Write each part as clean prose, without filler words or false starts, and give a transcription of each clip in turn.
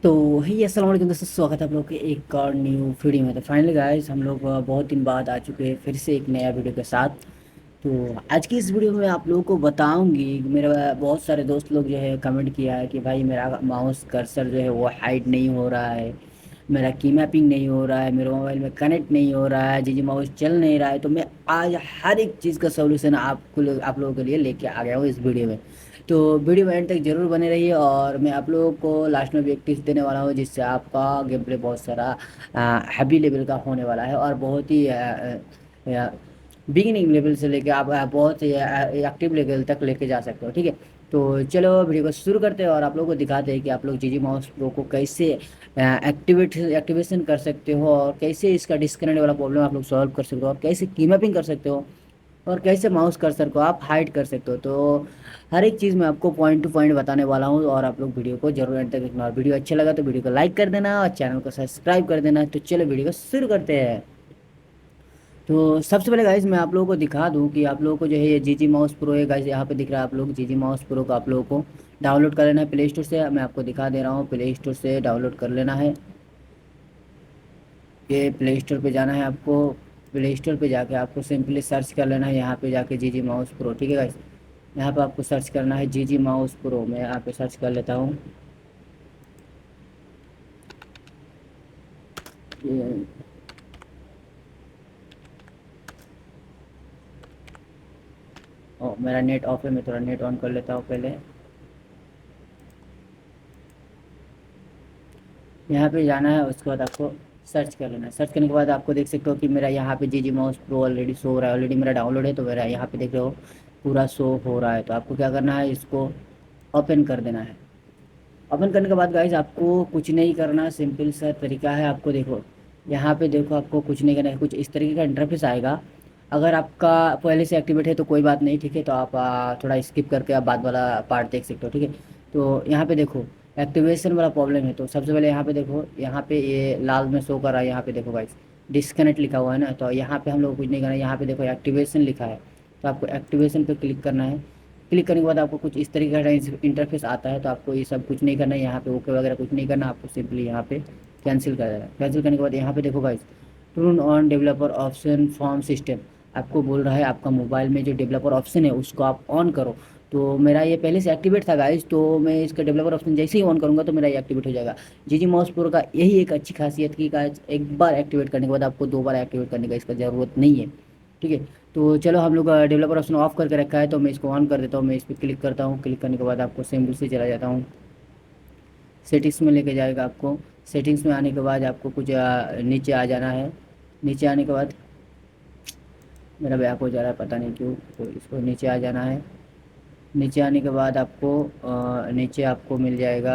तो ही अस्सलाम वालेकुम दोस्तों, स्वागत है आप लोग के एक और न्यू वीडियो में। तो फाइनली गाइस हम लोग बहुत दिन बाद आ चुके हैं फिर से एक नया वीडियो के साथ। तो आज की इस वीडियो में आप लोगों को बताऊंगी, मेरे बहुत सारे दोस्त लोग जो है कमेंट किया है कि भाई मेरा माउस कर्सर जो है वो हाइड नहीं हो रहा है, मेरा की मैपिंग नहीं हो रहा है, मेरे मोबाइल में कनेक्ट नहीं हो रहा है, जी माउस चल नहीं रहा है। तो मैं आज हर एक चीज़ का सोल्यूशन आप लोगों के लिए लेके आ गया हूँ इस वीडियो में। तो वीडियो में एंड तक जरूर बने रहिए और मैं आप लोगों को लास्ट में भी एक टिप्स देने वाला हूँ जिससे आपका गेम प्ले बहुत सारा हैवी लेवल का होने वाला है और बहुत ही बिगिनिंग लेवल से लेके आप बहुत ही एक्टिव लेवल तक लेके जा सकते हो। ठीक है, तो चलो वीडियो को शुरू करते हैं और आप लोगों को दिखाते हैं कि आप लोग जी माउस प्रो को कैसे एक्टिवेशन कर सकते हो और कैसे इसका डिस्कनेक्ट वाला प्रॉब्लम आप लोग सॉल्व कर सकते हो और कैसे की मैपिंग कर सकते हो और कैसे माउस कर्सर को आप हाइड कर सकते हो। तो हर एक चीज़ मैं आपको पॉइंट टू पॉइंट बताने वाला हूँ और आप लोग वीडियो को जरूर एंड तक देखना। और वीडियो अच्छा लगा तो वीडियो को लाइक कर देना और चैनल को सब्सक्राइब कर देना। तो चलो वीडियो को शुरू करते हैं। तो सबसे पहले गाइज मैं आप लोगों को दिखा दूं कि आप लोगों को जो है ये जी माउस प्रो है गाइज, यहाँ पे दिख रहा है। आप लोग जी माउस प्रो को आप लोगों को डाउनलोड कर लेना है प्ले स्टोर से। मैं आपको दिखा दे रहा हूँ, प्ले स्टोर से डाउनलोड कर लेना है। ये प्ले स्टोर पे जाना है आपको। प्ले स्टोर पे जाके आपको सिंपली सर्च कर लेना है यहाँ पे जाके जी माउस प्रो। ठीक है गाइज, यहाँ पे आपको सर्च करना है जी माउस प्रो। मैं यहाँ पे सर्च कर लेता हूँ। ये- ओ मेरा नेट ऑफ है, मैं थोड़ा नेट ऑन कर लेता हूँ पहले। यहाँ पे जाना है, उसके बाद आपको सर्च कर लेना है। सर्च करने के बाद आपको देख सकते हो कि मेरा यहाँ पे जी माउस प्रो ऑलरेडी शो हो रहा है। ऑलरेडी मेरा डाउनलोड है तो मेरा यहाँ पे देख रहे हो पूरा शो हो रहा है। तो आपको क्या करना है, इसको ओपन कर देना है। ओपन करने के बाद गाइज आपको कुछ नहीं करना, सिंपल सा तरीका है। आपको देखो यहाँ पे देखो, आपको कुछ नहीं करना है। कुछ इस तरीके का इंटरफेस आएगा। अगर आपका पहले से एक्टिवेट है तो कोई बात नहीं, ठीक है। तो आप थोड़ा स्किप करके आप बाद वाला पार्ट देख सकते हो। ठीक है, तो यहाँ पे देखो एक्टिवेशन वाला प्रॉब्लम है। तो सबसे पहले यहाँ पे देखो, यहाँ पे ये लाल में शो कर रहा है। यहाँ पे देखो गाइज डिस्कनेक्ट लिखा हुआ है ना, तो यहाँ पे हम लोग कुछ नहीं करना है। यहाँ पे देखो एक्टिवेशन लिखा है, तो आपको एक्टिवेशन पे क्लिक करना है। क्लिक करने के बाद आपको कुछ इस तरीके का इंटरफेस आता है। तो आपको ये सब कुछ नहीं करना है, यहाँ पे ओके वगैरह कुछ नहीं करना, आपको सिंपली यहाँ पे कैंसिल कर देना है। कैंसिल करने के बाद यहाँ पे देखो guys, turn on developer option form system. आपको बोल रहा है आपका मोबाइल में जो डेवलपर ऑप्शन है उसको आप ऑन करो। तो मेरा ये पहले से एक्टिवेट था गाइस, तो मैं इसका डेवलपर ऑप्शन जैसे ही ऑन करूँगा तो मेरा ये एक्टिवेट हो जाएगा। जी माउस प्रो का यही एक अच्छी खासियत कि गाइस एक बार एक्टिवेट करने के बाद आपको दो बार एक्टिवेट करने का इसका ज़रूरत नहीं है। ठीक है, तो चलो हम लोग डेवलपर ऑप्शन ऑफ करके रखा है तो मैं इसको ऑन कर देता हूँ। मैं इस पर क्लिक करता हूँ। क्लिक करने के बाद आपको सिंपल से चला जाता हूँ, सेटिंग्स में लेके जाएगा आपको। सेटिंग्स में आने के बाद आपको कुछ नीचे आ जाना है। नीचे आने के बाद मेरा बैक हो जा रहा है पता नहीं क्यों, तो इसको नीचे आ जाना है। नीचे आने के बाद आपको नीचे आपको मिल जाएगा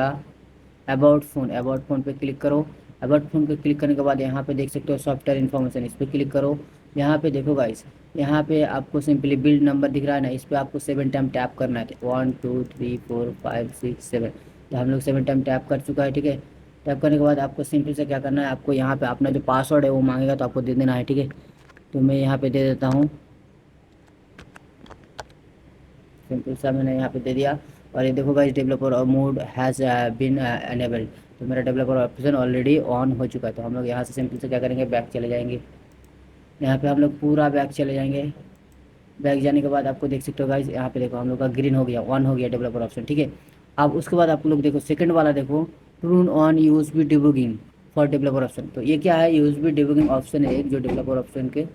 अबाउट फ़ोन। अबाउट फ़ोन पे क्लिक करो। अबाउट फ़ोन पे क्लिक करने के बाद यहाँ पे देख सकते हो सॉफ्टवेयर इन्फॉर्मेशन, इस पर क्लिक करो। यहाँ पे देखो गाइस, यहाँ पे आपको सिंपली बिल्ड नंबर दिख रहा है ना, इस पर आपको 7 टाइम टैप करना है। 1 2 3 4 5 6 7, तो हम लोग 7 टाइम टैप कर चुका है। ठीक है, टैप करने के बाद आपको सिंपल से क्या करना है, आपको यहाँ पे अपना जो पासवर्ड है वो मांगेगा तो आपको दे देना है। ठीक है, तो मैं यहाँ पे दे देता हूँ। सिंपल सा मैंने यहाँ पे दे दिया। और ये देखो guys, developer mode has been enabled. तो मेरा डेवलपर ऑप्शन ऑलरेडी ऑन हो चुका है। तो हम लोग यहाँ से सिंपल से क्या करेंगे, बैक चले जाएंगे। यहाँ पे हम लोग पूरा बैक चले जाएंगे। बैक जाने के बाद आपको देख सकते हो गाइस, यहाँ पे देखो हम लोग का ग्रीन हो गया, ऑन हो गया डेवलपर ऑप्शन। ठीक है, अब उसके बाद आप लोग देखो सेकंड वाला देखो, turn on USB debugging for developer option. तो ये क्या है, यूएसबी डिबगिंग ऑप्शन है एक जो डेवलपर ऑप्शन के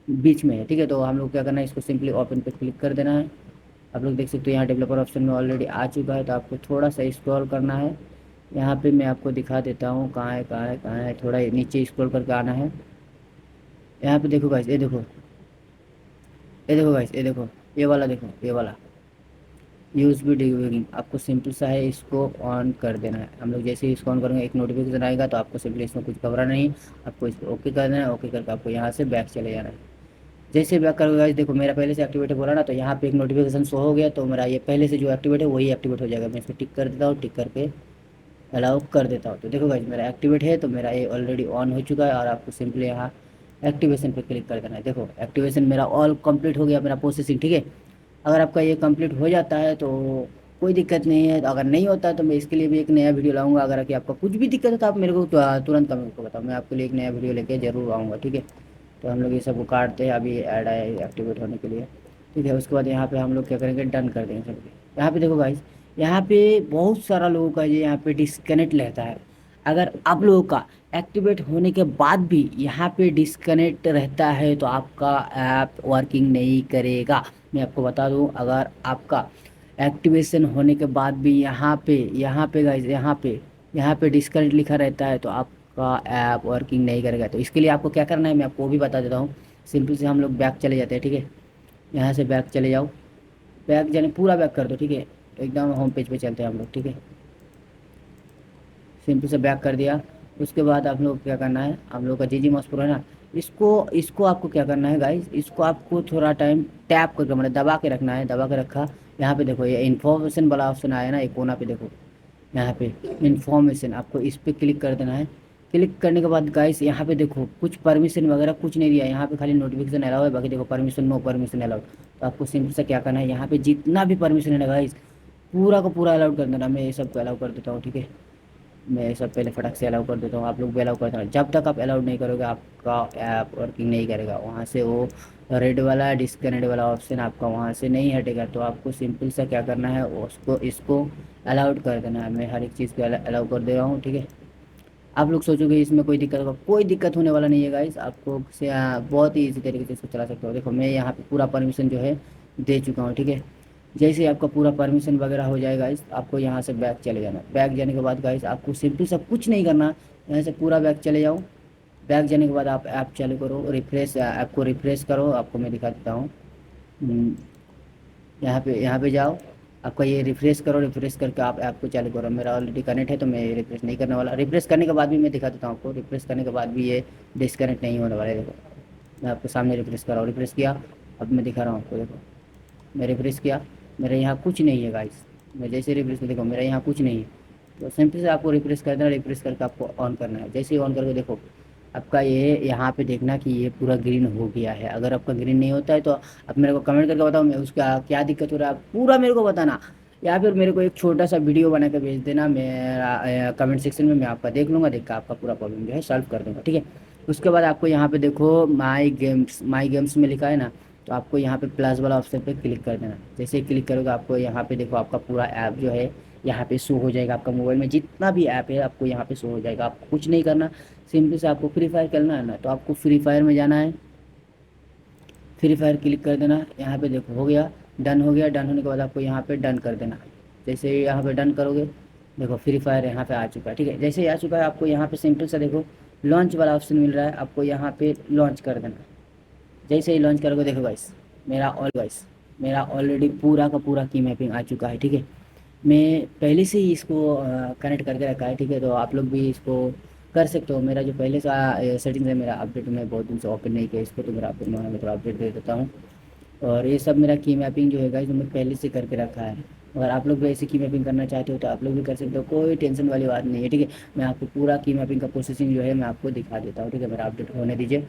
बीच में है। ठीक है, तो हम लोग क्या करना है, इसको सिंपली ओपन पे क्लिक कर देना है। आप लोग देख सकते हो यहाँ डेवलपर ऑप्शन में ऑलरेडी आ चुका है। तो आपको थोड़ा सा स्क्रॉल करना है। यहाँ पे मैं आपको दिखा देता हूँ कहाँ है कहाँ है कहाँ है, थोड़ा नीचे स्क्रॉल करके आना है। यहाँ पे देखो गाइस, ये देखो, ये देखो गाइस, ये देखो, ये वाला देखो, ये वाला यूएसबी डिबगिंग आपको सिंपल सा है, इसको ऑन कर देना है। हम लोग जैसे ही इसको ऑन करेंगे एक नोटिफिकेशन आएगा, तो आपको सिंपली इसमें कुछ घबराना नहीं, आपको इसको ओके कर देना है। ओके करके आपको यहाँ से बैक चले जाना है। जैसे बैक करोगे गाइस, देखो मेरा पहले से एक्टिवेट है बोला ना, तो यहाँ पे एक नोटिफिकेशन शो हो गया। तो मेरा ये पहले से जो एक्टिवेट है वही एक्टिवेट हो जाएगा। मैं इसको टिक कर देता हूँ, टिक करके अलाउ कर देता हूँ। तो देखो गाइस मेरा एक्टिवेट है, तो मेरा ये ऑलरेडी ऑन हो चुका है। और आपको सिंपली यहाँ एक्टिवेशन पे क्लिक कर देना है। देखो एक्टिवेशन मेरा ऑल कंप्लीट हो गया, मेरा प्रोसेसिंग। ठीक है, अगर आपका ये कंप्लीट हो जाता है तो कोई दिक्कत नहीं है। तो अगर नहीं होता है तो मैं इसके लिए भी एक नया वीडियो लाऊंगा। अगर कि आपका कुछ भी दिक्कत है तो आप मेरे को तुरंत कमेंट को बताओ, मैं आपके लिए एक नया वीडियो लेके जरूर आऊँगा, ठीक है। तो हम लोग ये सब को काटते हैं, अभी ऐड आया है एक्टिवेट होने के लिए, ठीक है। उसके बाद यहाँ पे हम लोग क्या करेंगे, डन कर देंगे सब। यहाँ पे देखो गाइस, यहाँ पे बहुत सारा लोगों का ये यहाँ पे डिस्कनेक्ट रहता है। अगर आप लोगों का एक्टिवेट होने के बाद भी यहाँ पे डिस्कनेक्ट रहता है तो आपका ऐप वर्किंग नहीं करेगा। मैं आपको बता दूँ, अगर आपका एक्टिवेशन होने के बाद भी यहाँ पे गाइस, यहाँ पे डिस्कनेक्ट लिखा रहता है तो आपका ऐप वर्किंग नहीं करेगा। तो इसके लिए आपको क्या करना है मैं आपको वो भी बता देता हूँ। सिंपल से हम लोग बैक चले जाते हैं, ठीक है। यहाँ से बैक चले जाओ, बैक जाने पूरा बैक कर दो, ठीक है। एकदम होम पेज पे चलते हैं हम लोग, ठीक है। सिंपल से बैक कर दिया। उसके बाद आप लोग क्या करना है, हम लोग का जी माउस प्रो है ना, इसको इसको आपको क्या करना है गाइस, इसको आपको थोड़ा टाइम टैप करके मतलब दबा के रखना है। दबा के रखा, यहाँ पे देखो ये इन्फॉर्मेशन वाला ऑप्शन आया ना, एक कोना पे देखो, यहाँ पे इन्फॉर्मेशन, आपको इस पर क्लिक कर देना है। क्लिक करने के बाद गाइस यहाँ पे देखो कुछ परमिशन वगैरह कुछ नहीं दिया, यहाँ पे खाली नोटिफिकेशन अलाउ है, बाकी देखो परमिशन, नो परमिशन अलाउड। तो आपको सिंपल से क्या करना है, यहाँ पे जितना भी परमिशन है ना गाइस, पूरा का पूरा अलाउड कर देना। मैं ये सब को अलाउ कर देता हूँ, ठीक है। मैं सब पहले फटक से अलाउ कर देता हूँ, आप लोग भी अलाउ कर देना। जब तक आप अलाउड नहीं करोगे आपका ऐप वर्किंग नहीं करेगा। वहाँ से वो रेड वाला डिस्कनेक्ट वाला ऑप्शन आपका वहाँ से नहीं हटेगा। तो आपको सिंपल सा क्या करना है, उसको इसको अलाउड कर देना है। मैं हर एक चीज़ पे अलाउ कर दे रहा हूँ, ठीक है। आप लोग सोचोगे इसमें कोई दिक्कत होगा, कोई दिक्कत होने वाला नहीं है गाइस। आपको से बहुत ही ईजी तरीके से इसको चला सकते हो। देखो मैं यहाँ पे पूरा परमिशन जो है दे चुका हूँ, ठीक है। जैसे ही आपका पूरा परमिशन वगैरह हो जाएगा गाइस, आपको यहाँ से बैक चले जाना। बैक जाने के बाद गाइस आपको सिंपल सब कुछ नहीं करना, यहाँ से पूरा बैक चले जाओ। बैक जाने के बाद आप ऐप चालू करो, रिफ्रेश ऐप को रिफ्रेश करो। आपको मैं दिखा देता हूँ, यहाँ पे जाओ, आपका ये रिफ्रेश करो। रिफ्रेश करके आप ऐप को चालू करो। मेरा ऑलरेडी कनेक्ट है तो मैं रिफ्रेश नहीं करने वाला। रिफ्रेश करने के बाद भी मैं दिखा देता हूँ आपको, रिफ्रेश करने के बाद भी ये डिस्कनेक्ट नहीं होने वाला है। देखो मैं आपको सामने रिफ्रेश कर रहा हूँ, रिफ्रेश किया, अब मैं दिखा रहा हूँ आपको। देखो मैं रिफ्रेश किया, मेरे यहाँ कुछ नहीं है गाइस। मैं जैसे रिफ्रेश में देखो मेरे यहाँ कुछ नहीं है। तो सिंपल से आपको रिफ्रेश कर देना, रिफ्रेश करके आपको ऑन करना है। जैसे ही ऑन करके देखो आपका ये यहाँ पे देखना कि ये पूरा ग्रीन हो गया है। अगर आपका ग्रीन नहीं होता है तो आप मेरे को कमेंट करके बताओ, मैं उसका क्या दिक्कत हो रहा है पूरा मेरे को बताना, या फिर मेरे को एक छोटा सा वीडियो बना के भेज देना। मेरा कमेंट सेक्शन में मैं आपका देख लूँगा, देख कर आपका पूरा प्रॉब्लम जो है सॉल्व कर दूँगा, ठीक है। उसके बाद आपको यहाँ पे देखो माई गेम्स में लिखा है ना, तो आपको यहाँ पे प्लस वाला ऑप्शन पे क्लिक कर देना। जैसे ही क्लिक करोगे आपको यहाँ पे देखो आपका पूरा ऐप जो है यहाँ पे शो हो जाएगा। आपका मोबाइल में जितना भी ऐप है आपको यहाँ पे शो हो जाएगा। आपको कुछ नहीं करना, सिंपल से आपको फ्री फायर खेलना है ना, तो आपको फ्री फायर में जाना है। फ्री फायर क्लिक कर देना, यहाँ पे देखो हो गया, डन हो गया। डन होने के बाद आपको यहाँ पे डन कर देना। जैसे ही यहाँ पे डन करोगे देखो फ्री फायर यहाँ पे आ चुका है, ठीक है। जैसे ही आ चुका है आपको यहाँ पे सिंपल सा देखो लॉन्च वाला ऑप्शन मिल रहा है, आपको यहाँ पे लॉन्च कर देना। जैसे ही लॉन्च करोगे देखो गाइस मेरा ऑलरेडी पूरा का पूरा की मैपिंग आ चुका है, ठीक है। मैं पहले से ही इसको कनेक्ट करके रखा है, ठीक है। तो आप लोग भी इसको कर सकते हो। मेरा जो पहले का सेटिंग्स है, मेरा अपडेट मैं बहुत दिन से ओपन नहीं किया इसको, तो मेरा अपडेट मैं थोड़ा अपडेट दे देता हूँ। और ये सब मेरा की मैपिंग जो है गाइस जो मैं पहले से करके रखा है। अगर आप लोग भी ऐसी की मैपिंग करना चाहते हो तो आप लोग भी कर सकते हो, कोई टेंशन वाली बात नहीं है, ठीक है। मैं आपको पूरा की मैपिंग का प्रोसेसिंग जो है मैं आपको दिखा देता हूँ, ठीक है। मेरा अपडेट होने दीजिए।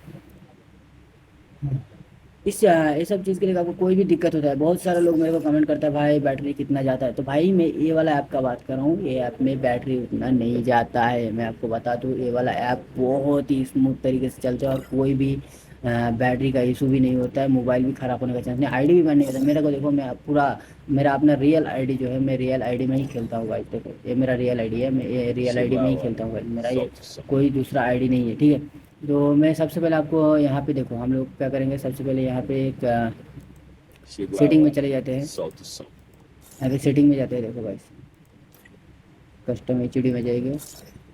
ये सब चीज़ के लिए आपको कोई भी दिक्कत होता है, बहुत सारे लोग मेरे को कमेंट करता है भाई बैटरी कितना जाता है। तो भाई मैं ये वाला ऐप का बात कर रहा हूँ, ये ऐप में बैटरी उतना नहीं जाता है। मैं आपको बता दूँ ये वाला ऐप बहुत ही स्मूथ तरीके से चलता है और कोई भी बैटरी का इशू भी नहीं होता है। मोबाइल भी ख़राब होने का चांस नहीं, आईडी भी बैन नहीं होता। मेरे को देखो मैं पूरा मेरा अपना रियल आईडी जो है, मैं रियल आईडी में ही खेलता हूँ भाई। देखो ये मेरा रियल आईडी है, मैं ये रियल आईडी में ही खेलता हूँ भाई। मेरा ये कोई दूसरा आईडी नहीं है, ठीक है। तो मैं सबसे पहले आपको यहाँ पे देखो हम लोग क्या करेंगे, सबसे पहले यहाँ पे एक सेटिंग में चले जाते हैं। यहाँ पे सेटिंग में जाते हैं, देखो भाई कस्टम एचडी में जाएंगे।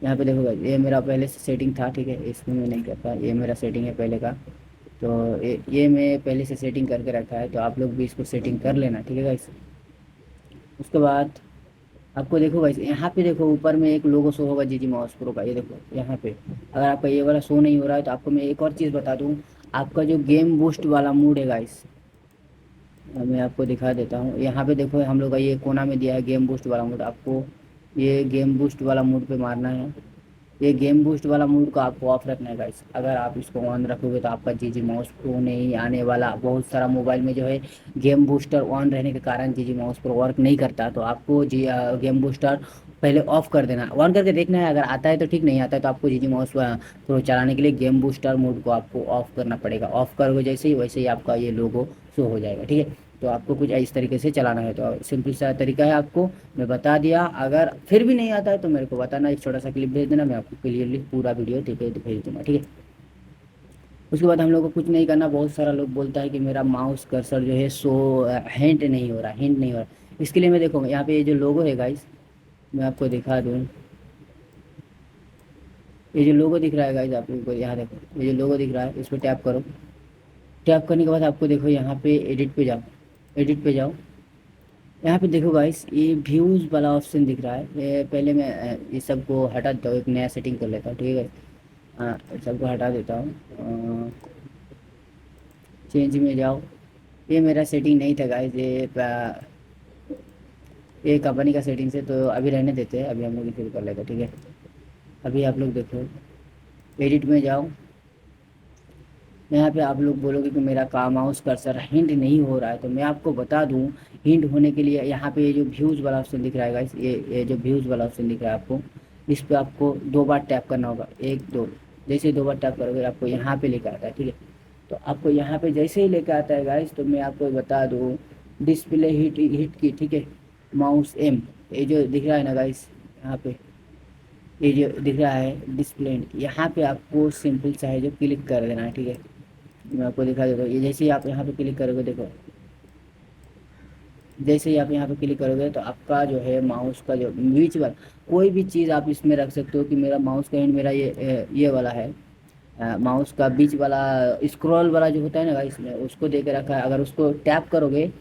यहाँ पे देखो भाई ये मेरा पहले से सेटिंग था, ठीक है। इसमें मैं नहीं करता, ये मेरा सेटिंग है पहले का। तो ये मैं पहले से सेटिंग करके रखा है, तो आप लोग भी इसको सेटिंग कर लेना, ठीक है गाइस। उसके बाद आपको देखो गाइस यहाँ पे देखो ऊपर में एक लोगो शो होगा जी माउस प्रो का, ये देखो यहाँ पे। अगर आपका ये वाला शो नहीं हो रहा है तो आपको मैं एक और चीज़ बता दूँ, आपका जो गेम बूस्ट वाला मूड है गाइस, मैं आपको दिखा देता हूँ। यहाँ पे देखो हम लोग का ये कोना में दिया है गेम बूस्ट वाला मूड। आपको ये गेम बूस्ट वाला मूड पे मारना है। ये गेम बूस्ट वाला मोड को आपको ऑफ रखना है गाइस। अगर आप इसको ऑन रखोगे तो आपका जीजी माउस प्रो नहीं आने वाला। बहुत सारा मोबाइल में जो है गेम बूस्टर ऑन रहने के कारण जीजी माउस प्रो वर्क नहीं करता, तो आपको गेम बूस्टर पहले ऑफ कर देना, ऑन करके देखना है। अगर आता है तो ठीक, नहीं आता है तो आपको जीजी माउस प्रो चलाने के लिए गेम बूस्टर मोड को आपको ऑफ करना पड़ेगा। ऑफ करोगे जैसे ही, वैसे ही आपका ये लोगो शो हो जाएगा, ठीक है। तो आपको कुछ इस तरीके से चलाना है, तो सिंपल सा तरीका है, आपको मैं बता दिया। अगर फिर भी नहीं आता है तो मेरे को बताना, एक छोटा सा क्लिप भेज देना, मैं आपको क्लियरली पूरा वीडियो भेज दूँगा, ठीक है। उसके बाद हम लोग को कुछ नहीं करना। बहुत सारा लोग बोलता है कि मेरा माउस कर्सर जो है सो हिंट नहीं हो रहा, हिंट नहीं हो रहा। इसके लिए मैं देखो यहाँ पे ये जो लोगो है गाइस, मैं आपको दिखा दूँ। ये जो लोगो दिख रहा है गाइस, आप लोगों को यहाँ देखो, ये जो लोगो दिख रहा है इस पर टैप करो। टैप करने के बाद आपको देखो यहाँ पे एडिट पे जाओ, एडिट पे जाओ। यहाँ पे देखो गाइस, ये व्यूज़ वाला ऑप्शन दिख रहा है। ये पहले मैं ये सबको हटा देता हूँ, एक नया सेटिंग कर लेता हूँ, ठीक है। हाँ, सबको हटा देता हूँ। चेंज में जाओ। ये मेरा सेटिंग नहीं था गाइस, ये कंपनी का सेटिंग से, तो अभी रहने देते हैं। अभी हम लोग शुरू कर लेते हैं, ठीक है। अभी आप लोग देखो, एडिट में जाओ। यहाँ पे आप लोग बोलोगे कि मेरा का माउस कर्सर हिंट नहीं हो रहा है, तो मैं आपको बता दूँ। हिंट होने के लिए यहाँ पे ये जो व्यूज़ वाला ऑप्शन दिख रहा है गाइस, ये जो व्यूज़ वाला ऑप्शन दिख रहा है आपको, इस पर आपको 2 बार टैप करना होगा, 1 2। जैसे 2 बार टैप करोगे आपको यहाँ पे लेकर आता है, ठीक है। तो आपको यहाँ पे जैसे ही लेकर आता है गाइस, तो मैं आपको बता दूँ, डिस्प्ले हिट हिट की, ठीक है। माउस एम, ये जो दिख रहा है ना गाइस, यहाँ पे ये जो दिख रहा है डिस्प्ले, यहाँ पे आपको सिंपल सा है जो क्लिक कर देना है, ठीक है। मैं आपको दिखा देता हूँ। ये जैसे ही आप यहाँ पे क्लिक करोगे, देखो जैसे ही आप यहाँ पे क्लिक करोगे तो आपका जो है माउस का जो बीच वाला कोई भी चीज़ आप इसमें रख सकते हो, कि मेरा माउस का एंड मेरा ये वाला है। माउस का बीच वाला स्क्रॉल वाला जो होता है ना गाइस, इसमें उसको दे के रखा है। अगर उसको टैप करोगे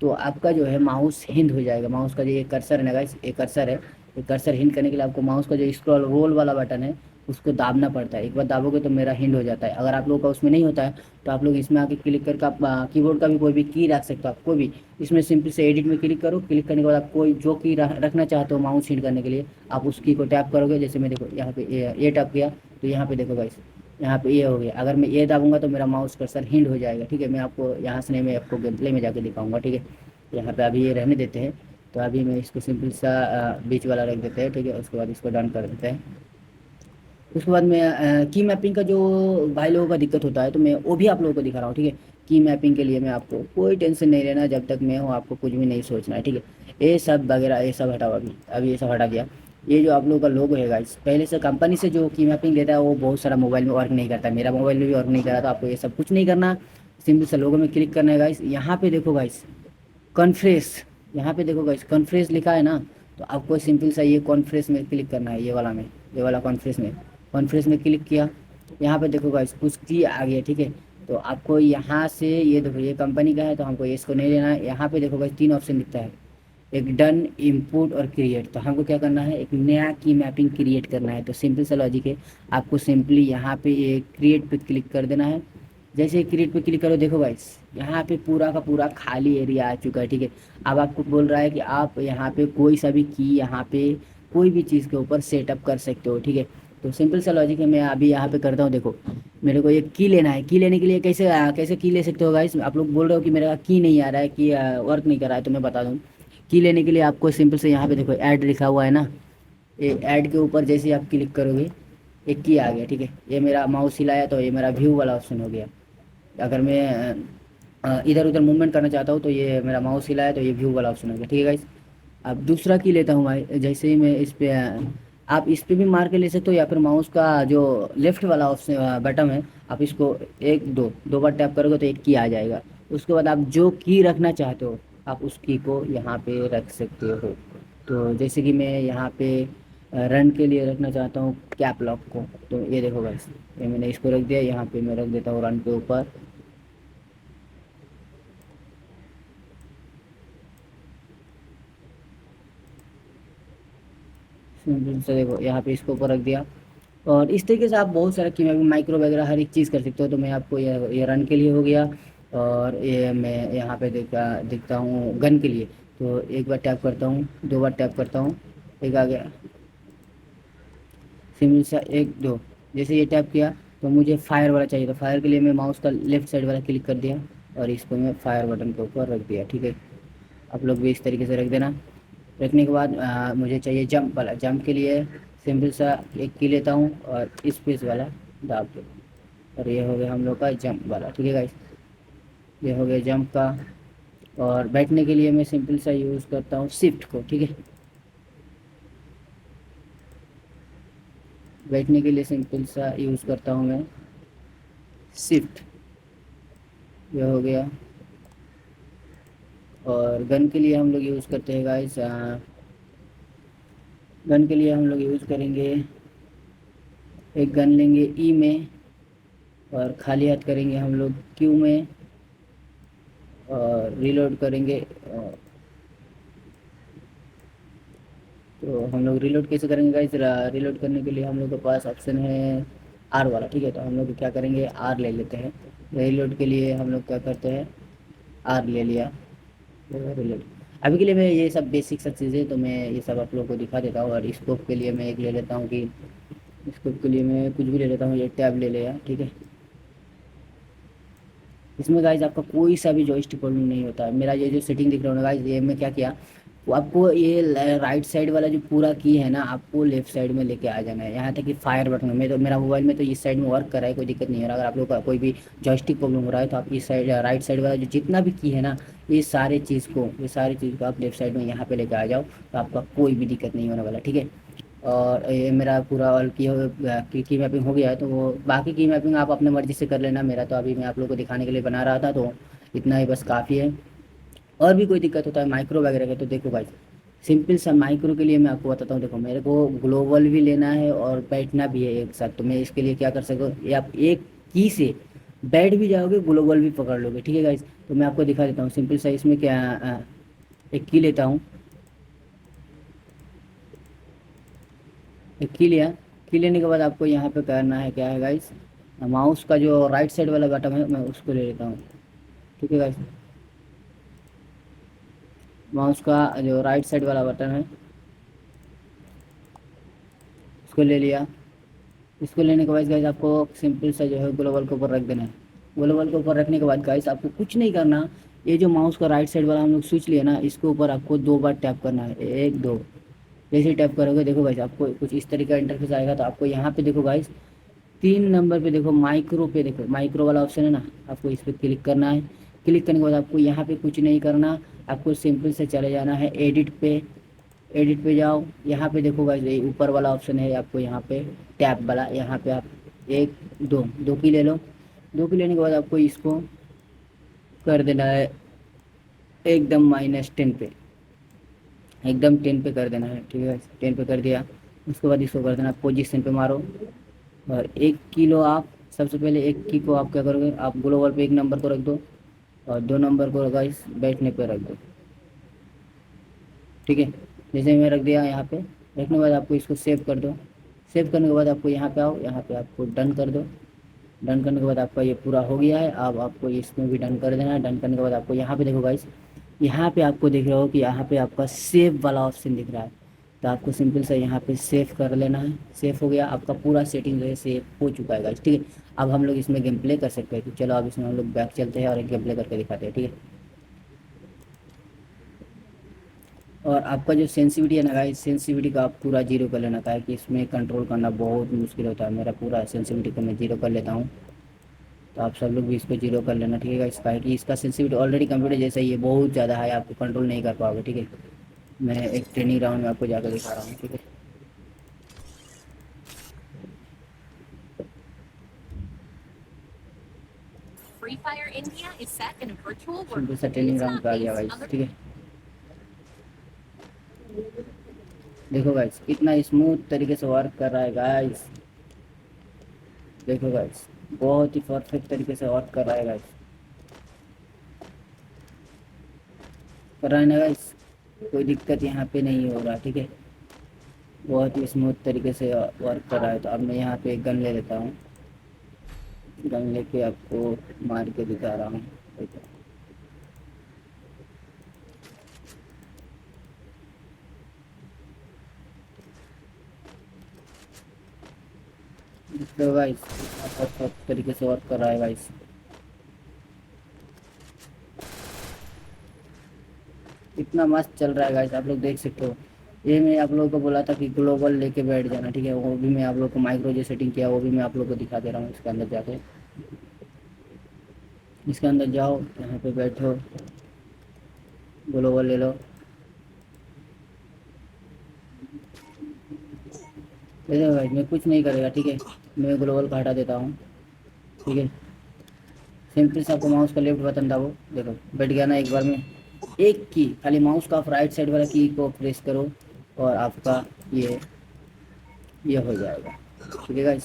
तो आपका जो है माउस हिंट हो जाएगा। माउस का जो ये कर्सर है ना गाइस, ये कर्सर है। ये कर्सर हिंट करने के लिए आपको माउस का जो स्क्रॉल रोल वाला बटन है उसको दाबना पड़ता है। एक बार दाबोगे तो मेरा हिंट हो जाता है। अगर आप लोगों का उसमें नहीं होता है तो आप लोग इसमें आके क्लिक करके आप कीबोर्ड का भी कोई भी की रख सकते हो, आप कोई भी। इसमें सिंपल से एडिट में क्लिक करो, क्लिक करने के बाद आप कोई जो की रखना चाहते हो माउस हिंट करने के लिए, आप उस की को टैप करोगे। जैसे मैं देखो यहाँ पे ये टैप किया, तो यहाँ पे देखो गाइस, यहाँ पे ये हो गया। अगर मैं ये दाबूंगा तो मेरा माउस कर्सर हिंट हो जाएगा, ठीक है। मैं आपको यहाँ से नहीं, मैं आपको गेम प्ले में जाके दिखाऊंगा, ठीक है। यहाँ पे अभी ये रहने देते हैं। तो अभी मैं इसको सिंपल सा बीच वाला रख देते हैं, ठीक है। उसके बाद इसको डन कर देते हैं। उसके बाद मैं की मैपिंग का जो भाई लोगों का दिक्कत होता है, तो मैं वो भी आप लोगों को दिखा रहा हूँ, ठीक है। की मैपिंग के लिए मैं आपको कोई टेंशन नहीं लेना, जब तक मैं हूँ आपको कुछ भी नहीं सोचना है, ठीक है। ये सब वगैरह ये सब हटाओ। अभी ये सब हटा दिया। ये जो आप लोगों का लोगो है गाइस, पहले से कंपनी से जो की मैपिंग देता है वो बहुत सारा मोबाइल में वर्क नहीं करता है। मेरा मोबाइल में भी वर्क नहीं कर रहा, तो आपको ये सब कुछ नहीं करना। सिंपल से लोगो में क्लिक करना है गाइस। यहाँ पे देखो गाइस, कॉन्फ्रेंस, यहाँ पे देखो गाइस कॉन्फ्रेंस लिखा है ना, तो आपको सिंपल सा ये कॉन्फ्रेंस में क्लिक करना है, ये वाला में, ये वाला कॉन्फ्रेंस में। कॉन्फ्रेंस में क्लिक किया, यहाँ पे देखो गाइस कुछ की आ गया, ठीक है। तो आपको यहाँ से ये देखो, ये कंपनी का है तो हमको ये इसको नहीं लेना है। यहाँ पे देखो गाइस 3 ऑप्शन दिखता है, एक डन, इनपुट और क्रिएट। तो हमको क्या करना है, एक नया की मैपिंग क्रिएट करना है। तो सिंपल सा लॉजिक है, आपको सिंपली यहाँ पे ये क्रिएट पे क्लिक कर देना है। जैसे ही क्रिएट पे क्लिक करो, देखो गाइस यहाँ पे पूरा का पूरा खाली एरिया आ चुका है, ठीक है। अब आपको बोल रहा है कि आप यहाँ पे कोई सा भी की, यहाँ पे कोई भी चीज़ के ऊपर सेटअप कर सकते हो, ठीक है। तो सिंपल सा लॉजिक है, मैं अभी यहाँ पे करता हूँ। देखो मेरे को ये की लेना है। की लेने के लिए कैसे कैसे की ले सकते हो गाइस। आप लोग बोल रहे हो कि मेरा की नहीं आ रहा है, कि वर्क नहीं कर रहा है, तो मैं बता दूँ। की लेने के लिए आपको सिंपल से यहाँ पे देखो ऐड लिखा हुआ है ना, ये ऐड के ऊपर जैसे ही आप क्लिक करोगे एक की आ गया, ठीक है। ये मेरा माउस हिलाया तो ये मेरा व्यू वाला ऑप्शन हो गया। अगर मैं इधर उधर मूवमेंट करना चाहता हूँ तो ये मेरा माउस हिलाया तो ये व्यू वाला ऑप्शन हो गया, ठीक है गाइस। अब दूसरा की लेता हूँ भाई। जैसे ही मैं इस पे आप इस पे भी मार के ले सकते हो, या फिर माउस का जो लेफ्ट वाला ऑप्शन बटन है, आप इसको 1 2 बार टैप करोगे तो एक की आ जाएगा। उसके बाद आप जो की रखना चाहते हो आप उस की को यहाँ पे रख सकते हो। तो जैसे कि मैं यहाँ पे रन के लिए रखना चाहता हूँ कैप लॉक को, तो ये देखो गाइस, ये मैंने इसको रख दिया। यहाँ पे मैं रख देता हूँ रन के ऊपर। सिंपल से देखो यहाँ पे इसको ऊपर रख दिया। और इस तरीके से आप बहुत सारा की माइक्रो वगैरह हर एक चीज़ कर सकते हो। तो मैं आपको ये रन के लिए हो गया। और ये मैं यहाँ पे देखता हूँ गन के लिए। तो 1 बार टैप करता हूँ, 2 बार टैप करता हूँ, एक आ गया। सिंपल सा एक दो, जैसे ये टैप किया तो मुझे फायर वाला चाहिए, तो फायर के लिए मैं माउस का लेफ्ट साइड वाला क्लिक कर दिया और इसको मैं फायर बटन के ऊपर रख दिया। ठीक है, आप लोग भी इस तरीके से रख देना। रखने के बाद मुझे चाहिए जंप वाला। जंप के लिए सिंपल सा एक की लेता हूँ और स्पेस वाला दाब दो, और ये हो गया हम लोग का जंप वाला। ठीक है गाइस, ये हो गया जंप का। और बैठने के लिए मैं सिंपल सा यूज़ करता हूँ शिफ्ट को। ठीक है, बैठने के लिए सिंपल सा यूज़ करता हूँ मैं शिफ्ट, ये हो गया। और गन के लिए हम लोग यूज़ करते हैं गाइस, गन के लिए हम लोग यूज़ करेंगे, एक गन लेंगे ई में और खाली हाथ करेंगे हम लोग क्यू में और रिलोड करेंगे। तो हम लोग रिलोड कैसे करेंगे गाइस? रिलोड करने के लिए हम लोग के पास ऑप्शन है आर वाला। ठीक है, तो हम लोग क्या करेंगे, आर ले लेते हैं। रिलोड के लिए हम लोग क्या करते हैं, आर ले लिया, रिलोड। अभी के लिए मैं ये सब बेसिक सब चीज़ें तो मैं ये सब आप लोगों को दिखा देता हूँ। और स्कोप के लिए मैं एक ले लेता हूँ कि स्कोप के लिए मैं कुछ भी ले लेता हूँ, ये टैब ले लिया। ठीक है, इसमें गाइज आपका कोई सा भी जॉयस्टिक प्रॉब्लम नहीं होता है। मेरा ये जो सेटिंग दिख रहा है ना गाइज, ये मैं क्या किया, वो आपको ये राइट साइड वाला जो पूरा की है ना, आपको लेफ्ट साइड में लेके आ जाना है। यहाँ तक कि फायर बटन में तो मेरा मोबाइल में तो इस साइड में वर्क कर रहा है, कोई दिक्कत नहीं हो रहा। अगर आप लोग का कोई भी जॉयस्टिक प्रॉब्लम हो रहा है तो आप इस साइड राइट साइड वाला जो जितना भी की है ना, ये सारी चीज़ को आप लेफ्ट साइड में यहाँ पे लेके आ जाओ, तो आपका कोई भी दिक्कत नहीं होने वाला। ठीक है, और ये मेरा पूरा ऑल की मैपिंग हो गया है, तो वो बाकी की मैपिंग आप अपने मर्ज़ी से कर लेना। मेरा तो अभी मैं आप लोगों को दिखाने के लिए बना रहा था, तो इतना ही बस काफ़ी है। और भी कोई दिक्कत होता है माइक्रो वगैरह का, तो देखो भाई सिंपल सा माइक्रो के लिए मैं आपको बताता हूँ। देखो मेरे को ग्लोबल भी लेना है और बैठना भी है एक साथ, तो मैं इसके लिए क्या कर सकता हूँ, ये आप एक की से बैठ भी जाओगे, ग्लोबल भी पकड़ लोगे। ठीक है गाइस, तो मैं आपको दिखा देता हूँ सिंपल सा। इसमें क्या एक की लेता हूँ, की लिया। की लेने के बाद आपको यहाँ पे करना है क्या है गाइस, माउस का जो राइट साइड वाला बटन है मैं उसको ले लेता हूँ। ठीक है गाइस, माउस का जो राइट साइड वाला बटन है उसको ले लिया। इसको लेने के बाद गाइस आपको सिंपल सा जो है ग्लोबल के ऊपर रख देना है। ग्लोबल के ऊपर रखने के बाद गाइस आपको कुछ नहीं करना, ये जो माउस का राइट साइड वाला हम लोग स्विच लिया ना, इसके ऊपर आपको 2 बार टैप करना है, एक दो। जैसे ही टैप करोगे देखो गाइस आपको कुछ इस तरीके का इंटरफेस आएगा। तो आपको यहाँ पे देखो गाइस 3 नंबर पे देखो माइक्रो पे, देखो माइक्रो वाला ऑप्शन है ना, आपको इस पर क्लिक करना है। क्लिक करने के बाद आपको यहाँ पे कुछ नहीं करना, आपको सिंपल से चले जाना है एडिट पे। एडिट पे जाओ, यहाँ पे देखो गाइस ये ऊपर वाला ऑप्शन है आपको, यहाँ पे टैब वाला, यहाँ पे आप एक दो दो की ले लो। दो की लेने के बाद आपको इसको कर देना है एकदम -10 पे, एकदम 10 पे कर देना है। ठीक है, 10 पे कर दिया। उसके बाद इसको कर देना पोजीशन पे मारो, और 1 किलो आप सबसे पहले एक की को आप क्या करोगे, आप ग्लोबल पे 1 नंबर को रख दो और 2 नंबर को गाइस बैठने पे रख दो। ठीक है, जैसे मैं रख दिया यहाँ पे, रखने के बाद आपको इसको सेव कर दो। सेव करने के बाद आपको यहाँ पे आओ, यहाँ पे आपको डन कर दो। डन करने के बाद आपका ये पूरा हो गया है। अब आपको इसमें भी डन कर देना है। डन करने के बाद आपको यहाँ पे देखो गाइस, यहाँ पे आपको दिख रहा हो कि यहाँ पे आपका सेव वाला ऑप्शन दिख रहा है, तो आपको सिंपल सा यहाँ पे सेव कर लेना है। सेव हो गया, आपका पूरा सेटिंग जो है सेव हो चुका है गाइस। ठीक है, अब हम लोग इसमें गेम प्ले कर सकते हैं। तो चलो अब इसमें हम लोग बैक चलते हैं और एक गेम प्ले करके दिखाते हैं। ठीक है, और आपका जो सेंसिटिविटी है ना गाइस, सेंसिटिविटी का आप पूरा जीरो कर लेना था, कि इसमें कंट्रोल करना बहुत मुश्किल होता है। मेरा पूरा सेंसिटिविटी को मैं जीरो कर लेता हूँ, तो आप सब लोग भी इसको जीरो कर लेना। ठीक है, इसका है कि इसका सेंसिटिविटी ऑलरेडी कंप्यूटर जैसा ही है, बहुत ज़्यादा है, आपको कंट्रोल नहीं कर पाओगे। ठीक है, मैं एक ट्रेनिंग राउंड में आपको जाकर दिखा रहा हूँ। ठीक है, सिंपल सा ट्रेनिंग राउंड का आ गया भाई। ठीक है, देखो गाइस कितना स्मूथ तरीके से वर्क कर रहा है गाइस। देखो गाइस बहुत ही परफेक्ट तरीके से वर्क कर रहा है गाइस, कर रहा है ना गाइस, कोई दिक्कत यहाँ पे नहीं हो रहा। ठीक है, बहुत ही स्मूथ तरीके से वर्क कर रहा है। तो अब मैं यहाँ पे एक गन ले लेता हूँ, गन लेके आपको मार के दिखा रहा हूँ। देखते हो गाइस कितना परफेक्ट तरीके से वर्क कर रहा है गाइस। इतना मस्त चल रहा है गाइस, आप लोग देख सकते हो। ये मैं आप लोगों को बोला था कि ग्लोबल लेके बैठ जाना, ठीक है, वो भी मैं आप लोग को माइक्रो जो सेटिंग किया वो भी मैं आप लोग को दिखा दे रहा हूँ। इसके अंदर जाके, इसके अंदर जाओ, यहाँ पे बैठो, ग्लोबल ले लो। देखो भाई मैं कुछ नहीं करेगा, ठीक है, मैं ग्लोबल का हटा देता हूँ, ठीक है। सिंपल से आपको माउस का लेफ्ट बटन दबाओ, देखो बैठ गया ना एक बार में। एक की खाली माउस का आप राइट साइड वाला की को प्रेस करो और आपका ये हो जाएगा, ठीक है गाइस।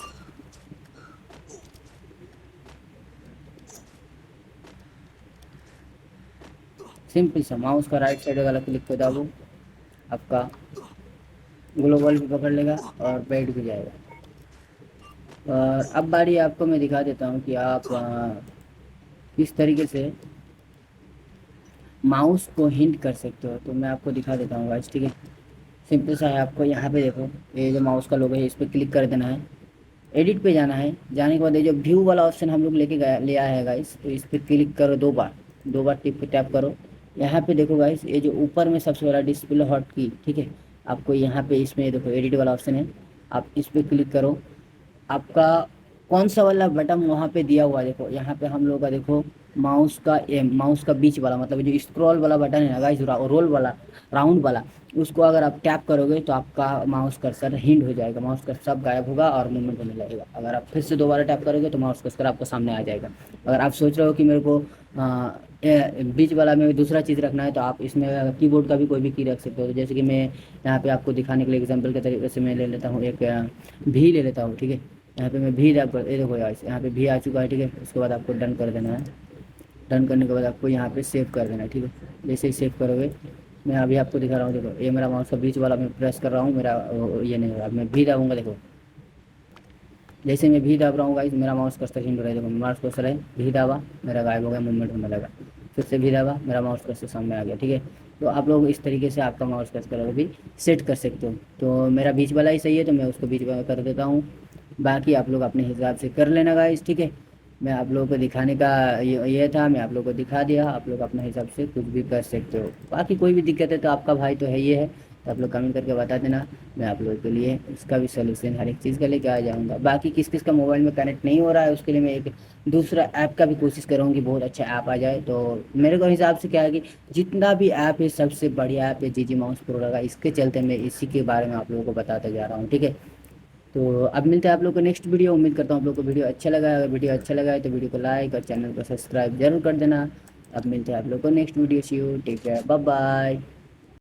सिंपल सा माउस का राइट साइड वाला क्लिक को दबाओ, आपका ग्लोबल भी पकड़ लेगा और बैठ भी जाएगा। और अब बारी आपको मैं दिखा देता हूँ कि आप किस तरीके से माउस को हिंट कर सकते हो। तो मैं आपको दिखा देता हूँ गाइस, ठीक है। सिंपल सा है, आपको यहाँ पे देखो ये जो माउस का लोगो है इस पर क्लिक कर देना है, एडिट पे जाना है। जाने के बाद ये जो व्यू वाला ऑप्शन हम लोग लेके गया ले आया है गाइस, तो इस पर क्लिक करो दो बार टिप पे टैप करो। यहाँ पे देखो गाइस ये जो ऊपर में सबसे बड़ा डिस्प्ले हॉट की, ठीक है, आपको यहाँ पे इसमें देखो एडिट वाला ऑप्शन है, आप इस पर क्लिक करो। आपका कौन सा वाला बटन वहाँ पे दिया हुआ है, देखो यहाँ पे हम लोग का देखो माउस का बीच वाला, मतलब जो स्क्रॉल वाला बटन है ना गाइस, रोल वाला, राउंड वाला, उसको अगर आप टैप करोगे तो आपका माउस कर्सर हिंड हो जाएगा, माउस कर्सर सब गायब होगा और मूवमेंट होने लगेगा। अगर आप फिर से दोबारा टैप करोगे तो माउस कर्सर आपको सामने आ जाएगा। अगर आप सोच रहे हो कि मेरे को बीच वाला में दूसरा चीज़ रखना है तो आप इसमें कीबोर्ड का भी कोई भी की रख सकते हो। तो जैसे कि मैं यहाँ पे आपको दिखाने के लिए एग्जांपल के तरीके से मैं ले लेता हूँ एक भी ले लेता हूँ, ठीक है। यहाँ पे मैं भी रैप कर, ये देखो यार यहाँ पे भी आ चुका है, ठीक है। उसके बाद आपको डन कर देना है। डन करने के बाद आपको यहाँ पे सेव कर देना है, ठीक है। जैसे ही सेव करोगे, मैं अभी आपको दिखा रहा हूँ, देखो ये मेरा माउस का बीच वाला मैं प्रेस कर रहा हूँ, मेरा ये नहीं हो रहा। मैं भी दाबूंगा, देखो जैसे मैं भी दाब रहा हूँ गाइस मेरा माउस कर्सर हिंड हो रहा है, देखो माउस कर्सर है, भी दाबा मेरा गायब हो गया, मूवमेंट होने लगा। फिर से भी दाबा, मेरा माउस कर्सर सामने आ गया, ठीक है। तो आप लोग इस तरीके से आपका माउस कर्सर भी सेट कर सकते हो। तो मेरा बीच वाला ही सही है तो मैं उसको बीच वाला कर देता हूँ। बाकी आप लोग अपने हिसाब से कर लेना गाइस, ठीक है। मैं आप लोगों को दिखाने का ये था, मैं आप लोगों को दिखा दिया, आप लोग अपने हिसाब से कुछ भी कर सकते हो। बाकी कोई भी दिक्कत है तो आपका भाई तो है, ये है, तो आप लोग कमेंट करके बता देना, मैं आप लोगों के लिए उसका भी सोल्यूशन हर एक चीज़ का लेके आ जाऊँगा। बाकी किस किस का मोबाइल में कनेक्ट नहीं हो रहा है उसके लिए मैं एक दूसरा ऐप का भी कोशिश करूँगी, बहुत अच्छा ऐप आ जाए। तो मेरे को हिसाब से क्या है कि जितना भी ऐप है सबसे बढ़िया ऐप है जी जी माउस प्रो लगा, इसके चलते मैं इसी के बारे में आप लोगों को बताते जा रहा हूँ, ठीक है। तो अब मिलते हैं आप लोग को नेक्स्ट वीडियो। उम्मीद करता हूँ आप लोग को वीडियो अच्छा लगा है। अगर वीडियो अच्छा लगा है तो वीडियो को लाइक और चैनल को सब्सक्राइब जरूर कर देना। अब मिलते हैं आप लोग को next video. See you, take care, bye bye.